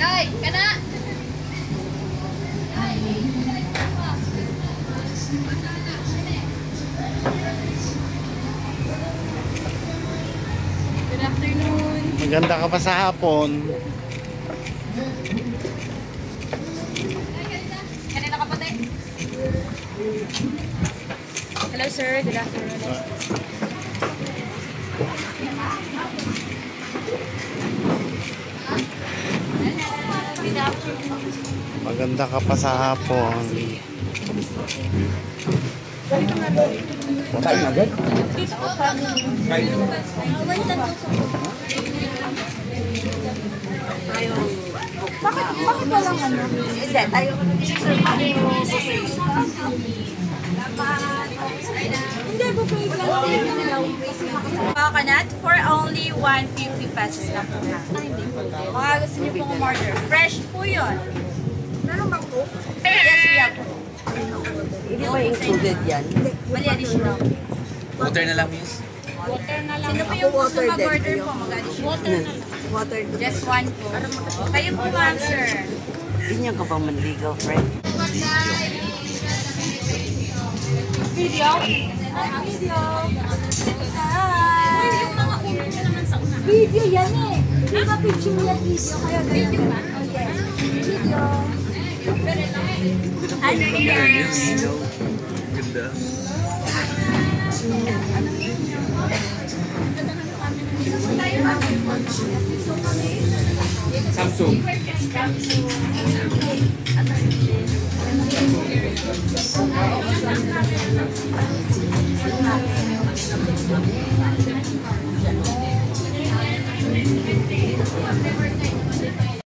Ay, kana. Good afternoon. Maganda ka pa sa hapon. Kanina ka pati. Hello sir, good afternoon. Maganda ka pa sa hapon. Kain agad? Bakit walang ano? Hindi, tayo. Hindi, buffet lang. Coconut for only 150 pesos lang po na. Mga gusto niyo pong umorder. Fresh po yun. Meron bang po? Yes, we have po. Hindi ba included yan? Mali additional. Water na lang, miss. Water na lang. Sino po yung gusto mag-order po? Mag-additional. Water na lang. Water. Just one po. Kayo po ma'am, sir. Ganyan ka bang manligaw, friend? Video? Video. Hi! Yung mga ulo nyo naman sa una. Video yan eh. Di ba picture yan video? Kaya video ba? Okay. Video. Hi, guys. Ganda. Samsung.